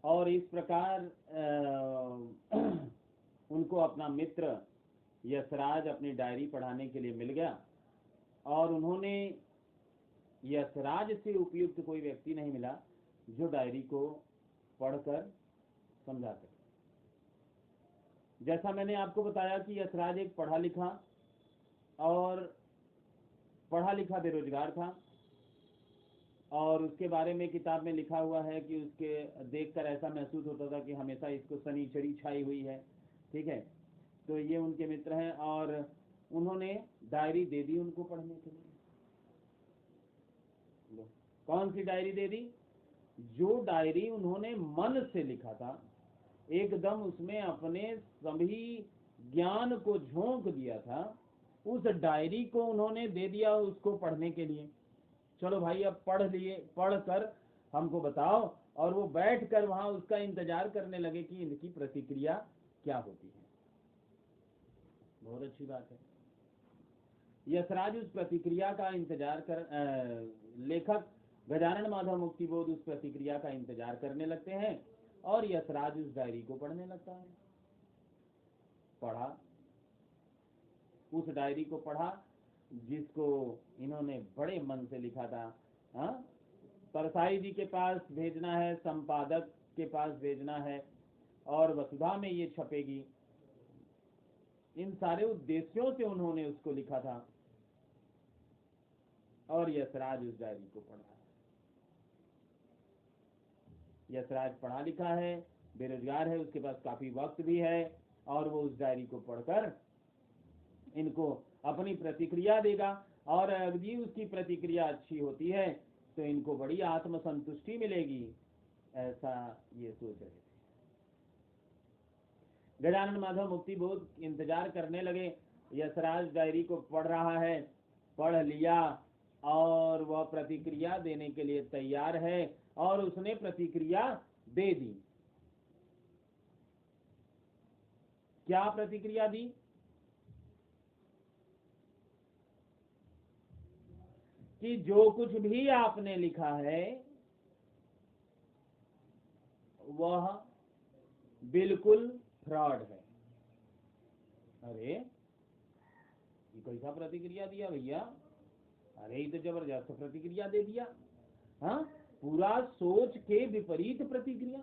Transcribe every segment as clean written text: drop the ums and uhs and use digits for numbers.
और इस प्रकार उनको अपना मित्र यशराज अपनी डायरी पढ़ाने के लिए मिल गया, और उन्होंने यशराज से उपयुक्त कोई व्यक्ति नहीं मिला जो डायरी को पढ़कर समझा सके। जैसा मैंने आपको बताया कि यशराज एक पढ़ा लिखा बेरोजगार था, और उसके बारे में किताब में लिखा हुआ है कि उसके देखकर ऐसा महसूस होता था कि हमेशा इसको शनिचरी छाई हुई है। ठीक है, तो ये उनके मित्र हैं, और उन्होंने डायरी दे दी उनको पढ़ने के लिए। कौन सी डायरी दे दी? जो डायरी उन्होंने मन से लिखा था, एकदम उसमें अपने सभी ज्ञान को झोंक दिया था, उस डायरी को उन्होंने दे दिया उसको पढ़ने के लिए। चलो भाई अब पढ़ कर हमको बताओ। और वो बैठ कर वहां उसका इंतजार करने लगे कि इनकी प्रतिक्रिया क्या होती है। बहुत अच्छी बात है। यशराज उस प्रतिक्रिया का इंतजार कर लेखक गजानन माधव मुक्तिबोध उस प्रतिक्रिया का इंतजार करने लगते हैं, और यशराज उस डायरी को पढ़ने लगता है। पढ़ा, उस डायरी को पढ़ा जिसको इन्होंने बड़े मन से लिखा था। हाँ, परसाई जी के पास भेजना है, संपादक के पास भेजना है, और वसुधा में ये छपेगी। इन सारे उद्देश्यों से उन्होंने उसको लिखा था, और यशराज उस डायरी को पढ़ा। यशराज पढ़ा लिखा है, बेरोजगार है, उसके पास काफी वक्त भी है, और वो उस डायरी को पढ़कर इनको अपनी प्रतिक्रिया देगा। और यदि उसकी प्रतिक्रिया अच्छी होती है तो इनको बड़ी आत्मसंतुष्टि मिलेगी, ऐसा ये सोच रहे थे। गजानन माधव मुक्तिबोध इंतजार करने लगे। यशराज डायरी को पढ़ रहा है, पढ़ लिया, और वह प्रतिक्रिया देने के लिए तैयार है, और उसने प्रतिक्रिया दे दी। क्या प्रतिक्रिया दी? कि जो कुछ भी आपने लिखा है वह बिल्कुल फ्रॉड है। अरे ये कैसा प्रतिक्रिया दिया भैया? अरे ये तो जबरदस्त प्रतिक्रिया दे दिया। हाँ, पूरा सोच के विपरीत प्रतिक्रिया,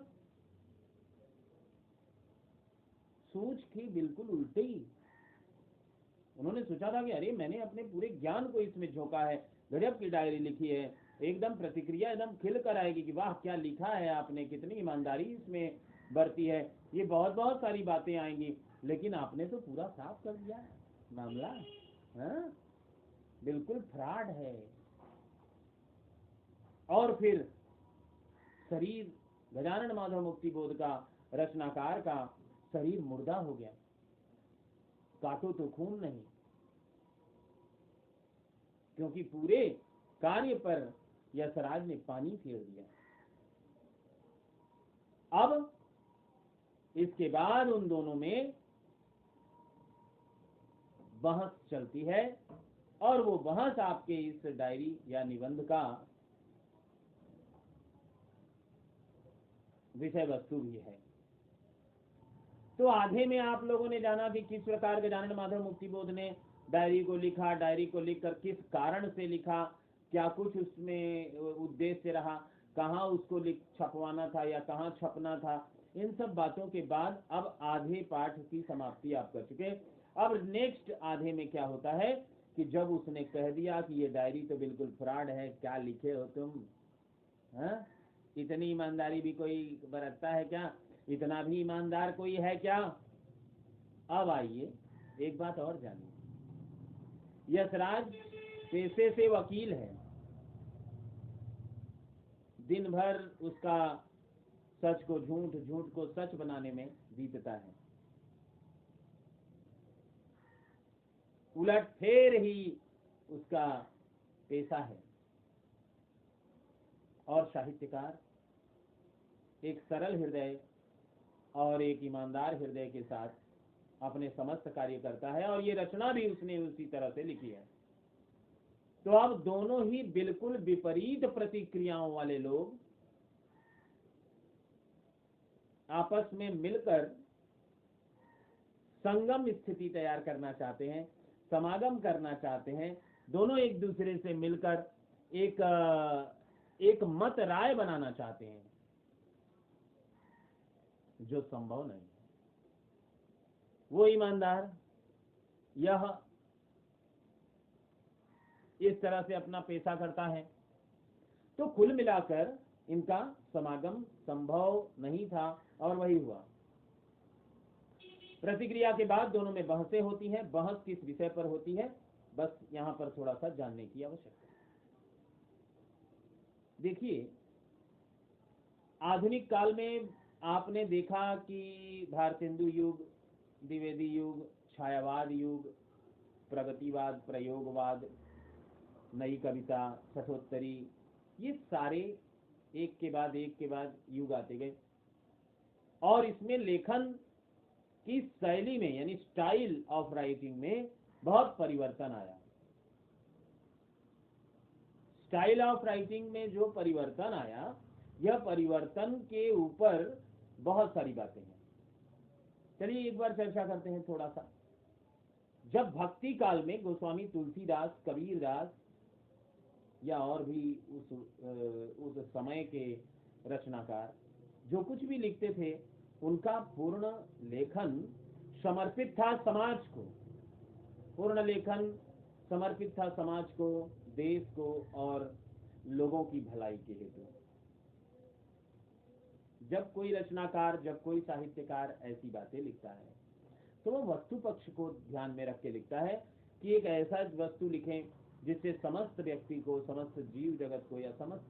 सोच के बिल्कुल उल्टी। उन्होंने सोचा था कि अरे मैंने अपने पूरे ज्ञान को इसमें झोंका है, गजब की डायरी लिखी है, एकदम प्रतिक्रिया एकदम खिल कर आएगी कि वाह क्या लिखा है आपने, कितनी ईमानदारी इसमें बरती है, ये बहुत बहुत सारी बातें आएंगी। लेकिन आपने तो पूरा साफ कर दिया मामला। हाँ, बिल्कुल फ्रॉड है। और फिर शरीर गजानन माधव मुक्तिबोध का, रचनाकार का शरीर मुर्दा हो गया। काटो तो खून नहीं, क्योंकि पूरे कार्य पर यशराज ने पानी फेर दिया। अब इसके बाद उन दोनों में बहस चलती है, और वो बहस आपके इस डायरी या निबंध का विषय वस्तु भी है। तो आधे में आप लोगों ने जाना कि किस प्रकार गजानन माधव मुक्तिबोध ने डायरी को लिखा, डायरी को लिखकर किस कारण से लिखा, क्या कुछ उसमें उद्देश्य रहा, कहाँ उसको छपवाना था या कहाँ छपना था। इन सब बातों के बाद अब आधे पाठ की समाप्ति आप कर चुके। अब नेक्स्ट आधे में क्या होता है कि जब उसने कह दिया कि ये डायरी तो बिल्कुल फ्रॉड है, क्या लिखे हो तुम, हाँ, इतनी ईमानदारी भी कोई बरतता है क्या, इतना भी ईमानदार कोई है क्या। अब आइए एक बात और जानिए। यशराज पेशे से वकील है, दिन भर उसका सच को झूठ, झूठ को सच बनाने में बीतता है। उलट फेर ही उसका पेशा है। और साहित्यकार एक सरल हृदय और एक ईमानदार हृदय के साथ अपने समस्त कार्य करता है, और ये रचना भी उसने उसी तरह से लिखी है। तो अब दोनों ही बिल्कुल विपरीत प्रतिक्रियाओं वाले लोग आपस में मिलकर संगम स्थिति तैयार करना चाहते हैं, समागम करना चाहते हैं, दोनों एक दूसरे से मिलकर एक मत राय बनाना चाहते हैं, जो संभव नहीं। वो ईमानदार यह इस तरह से अपना पेशा करता है, तो कुल मिलाकर इनका समागम संभव नहीं था और वही हुआ। प्रतिक्रिया के बाद दोनों में बहसें होती हैं। बहस किस विषय पर होती है, बस यहां पर थोड़ा सा जानने की आवश्यकता है। देखिए, आधुनिक काल में आपने देखा कि भारतेंदु युग, द्विवेदी युग, छायावाद युग, प्रगतिवाद, प्रयोगवाद, नई कविता, छठोत्तरी, ये सारे एक के बाद युग आते गए और इसमें लेखन की शैली में यानी स्टाइल ऑफ राइटिंग में बहुत परिवर्तन आया। स्टाइल ऑफ राइटिंग में जो परिवर्तन आया, यह परिवर्तन के ऊपर बहुत सारी बातें हैं। चलिए एक बार चर्चा करते हैं थोड़ा सा। जब भक्ति काल में गोस्वामी तुलसीदास, कबीरदास या और भी उस समय के रचनाकार जो कुछ भी लिखते थे, उनका पूर्ण लेखन समर्पित था समाज को। पूर्ण लेखन समर्पित था समाज को, देश को और लोगों की भलाई के हेतु। जब कोई रचनाकार, जब कोई साहित्यकार ऐसी बातें लिखता है, तो वो वस्तु पक्ष को ध्यान में रख के लिखता है कि एक ऐसा वस्तु लिखें जिससे समस्त व्यक्ति को, समस्त जीव जगत को या समस्त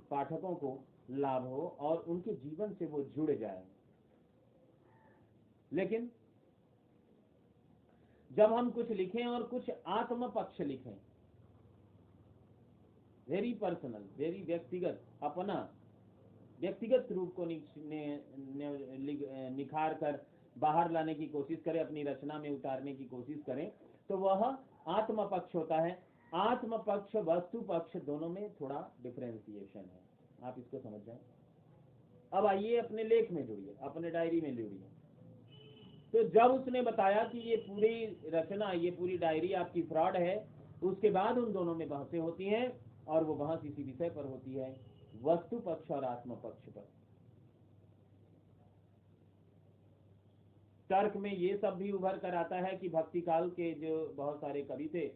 पाठकों को लाभ हो और उनके जीवन से वो जुड़ जाए। लेकिन जब हम कुछ लिखें और कुछ आत्म पक्ष लिखें, वेरी पर्सनल, वेरी व्यक्तिगत, अपना व्यक्तिगत रूप को निखार कर बाहर लाने की कोशिश करें, अपनी रचना में उतारने की कोशिश करें, तो वह आत्म पक्ष होता है। आत्म पक्ष, वस्तु पक्ष, दोनों में थोड़ा डिफरेंशिएशन है। आप इसको समझ जाएं। अब आइए अपने लेख में जुड़िए, अपने डायरी में जुड़िए। तो जब उसने बताया कि ये पूरी रचना, ये पूरी डायरी आपकी फ्रॉड है, उसके बाद उन दोनों में बहसें होती हैं और वो बहस इसी विषय पर होती है, वस्तु पक्ष और आत्म पक्ष पर। तर्क में ये सब भी उभर कर आता है कि भक्ति काल के जो बहुत सारे कवि थे,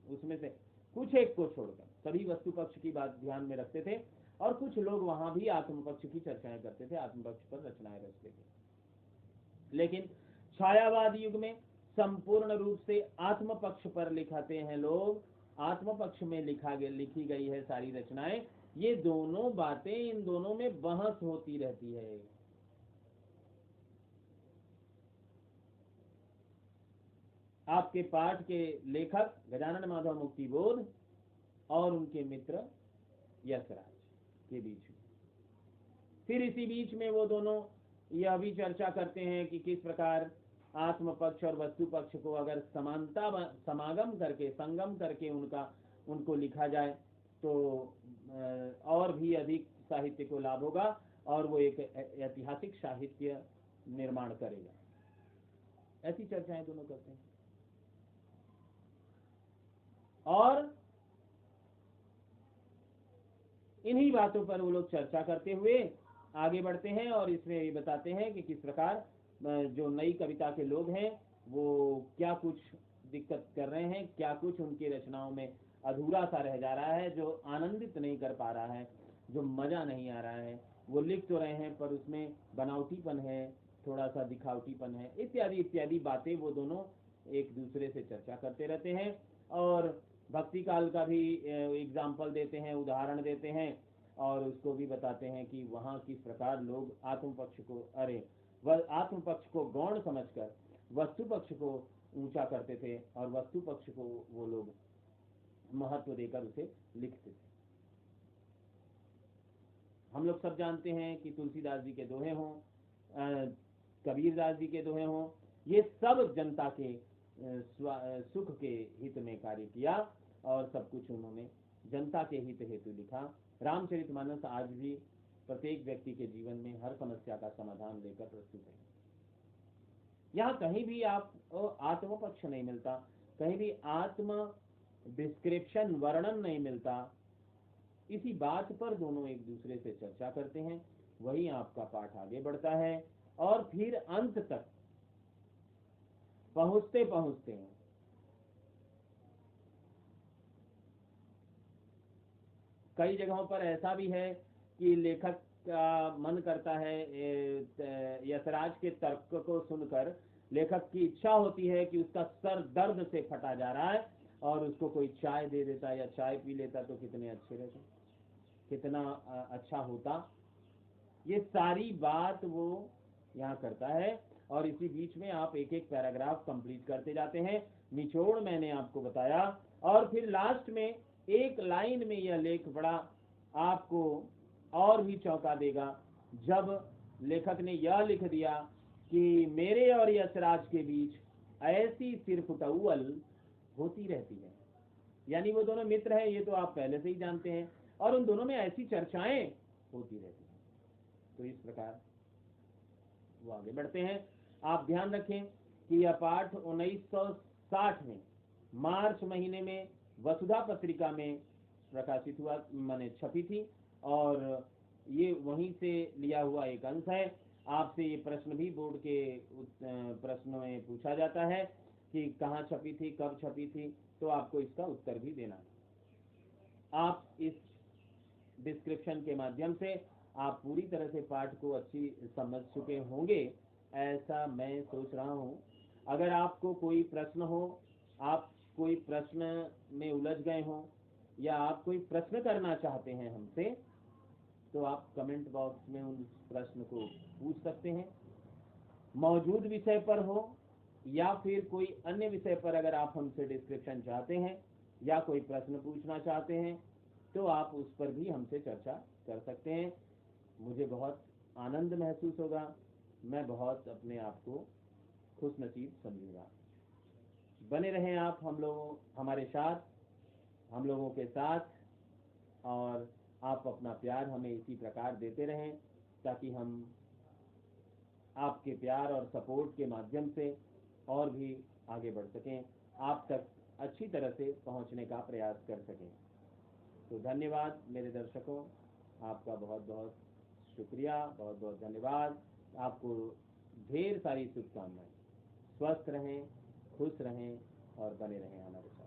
उसमें से कुछ एक को छोड़कर सभी वस्तु पक्ष की बात ध्यान में रखते थे और कुछ लोग वहां भी आत्म पक्ष की चर्चाएं करते थे, आत्म पक्ष पर रचनाएं रचते थे। लेकिन छायावाद युग में संपूर्ण रूप से आत्म पक्ष पर लिखाते हैं लोग, आत्म पक्ष में लिखी गई है सारी रचनाएं। ये दोनों बातें, इन दोनों में बहस होती रहती है। आपके पाठ के लेखक गजानन माधव मुक्तिबोध और उनके मित्र यशराज के बीच में, फिर इसी बीच में वो दोनों यह भी चर्चा करते हैं कि किस प्रकार आत्म पक्ष और वस्तु पक्ष को अगर समागम करके, संगम करके उनको लिखा जाए तो और भी अधिक साहित्य को लाभ होगा और वो एक ऐतिहासिक साहित्य निर्माण करेगा। ऐसी चर्चाएं दोनों करते हैं और इन्हीं बातों पर वो लोग चर्चा करते हुए आगे बढ़ते हैं और इसमें ये बताते हैं कि किस प्रकार जो नई कविता के लोग हैं वो क्या कुछ दिक्कत कर रहे हैं, क्या कुछ उनकी रचनाओं में अधूरा सा रह जा रहा है, जो आनंदित नहीं कर पा रहा है, जो मजा नहीं आ रहा है। वो लिख तो रहे हैं पर उसमें बनावटीपन है, थोड़ा सा दिखावटीपन है, इत्यादि इत्यादि बातें वो दोनों एक दूसरे से चर्चा करते रहते हैं और भक्ति काल का भी एग्जाम्पल देते हैं, उदाहरण देते हैं और उसको भी बताते हैं कि वहाँ किस प्रकार लोग आत्म पक्ष को गौण समझकर वस्तु पक्ष को ऊंचा करते थे और वस्तु पक्ष को वो लोग महत्व देकर उसे लिखते थे। हम लोग सब जानते हैं कि तुलसीदास जी के दोहे हों, कबीरदास जी के दोहे हों, ये सब जनता के सुख के हित में कार्य किया और सब कुछ उन्होंने जनता के हित हेतु लिखा। रामचरितमानस आज भी प्रत्येक व्यक्ति के जीवन में हर समस्या का समाधान लेकर प्रस्तुत है। यहाँ कहीं भी आप आत्म पक्ष नहीं मिलता, कहीं भी आत्म डिस्क्रिप्शन वर्णन नहीं मिलता। इसी बात पर दोनों एक दूसरे से चर्चा करते हैं, वही आपका पाठ आगे बढ़ता है और फिर अंत तक पहुंचते पहुंचते हैं कई जगहों पर ऐसा भी है कि लेखक का मन करता है यशराज के तर्क को सुनकर लेखक की इच्छा होती है कि उसका सर दर्द से फटा जा रहा है और उसको कोई चाय दे देता या चाय पी लेता तो कितने अच्छे रहते, कितना अच्छा होता। ये सारी बात वो यहाँ करता है और इसी बीच में आप एक एक पैराग्राफ कंप्लीट करते जाते हैं। निचोड़ मैंने आपको बताया और फिर लास्ट में एक लाइन में यह लेख बड़ा आपको और भी चौंका देगा जब लेखक ने यह लिख दिया कि मेरे और यशराज के बीच ऐसी सिर्फ उटौल होती रहती है। यानी वो दोनों मित्र हैं, ये तो आप पहले से ही जानते हैं, और उन दोनों में ऐसी चर्चाएं होती रहती हैं। तो इस प्रकार वो आगे बढ़ते हैं। आप ध्यान रखें कि यह पाठ 1960 में मार्च महीने में वसुधा पत्रिका में प्रकाशित हुआ, माने छपी थी, और ये वहीं से लिया हुआ एक अंश है। आपसे ये प्रश्न भी बोर्ड के प्रश्न में पूछा जाता है कि कहाँ छपी थी, कब छपी थी, तो आपको इसका उत्तर भी देना है। आप इस डिस्क्रिप्शन के माध्यम से आप पूरी तरह से पाठ को अच्छी समझ चुके होंगे, ऐसा मैं सोच रहा हूँ। अगर आपको कोई प्रश्न हो, आप कोई प्रश्न में उलझ गए हो या आप कोई प्रश्न करना चाहते हैं हमसे, तो आप कमेंट बॉक्स में उन प्रश्न को पूछ सकते हैं। मौजूद विषय पर हो या फिर कोई अन्य विषय पर अगर आप हमसे डिस्क्रिप्शन चाहते हैं या कोई प्रश्न पूछना चाहते हैं तो आप उस पर भी हमसे चर्चा कर सकते हैं। मुझे बहुत आनंद महसूस होगा, मैं बहुत अपने आप को खुशनसीब समझूंगा। बने रहें आप हमारे साथ, हम लोगों के साथ, और आप अपना प्यार हमें इसी प्रकार देते रहें ताकि हम आपके प्यार और सपोर्ट के माध्यम से और भी आगे बढ़ सकें, आप तक अच्छी तरह से पहुंचने का प्रयास कर सकें। तो धन्यवाद मेरे दर्शकों, आपका बहुत बहुत शुक्रिया, बहुत बहुत धन्यवाद। आपको ढेर सारी शुभकामनाएं। स्वस्थ रहें, खुश रहें और बने रहें हमारे साथ।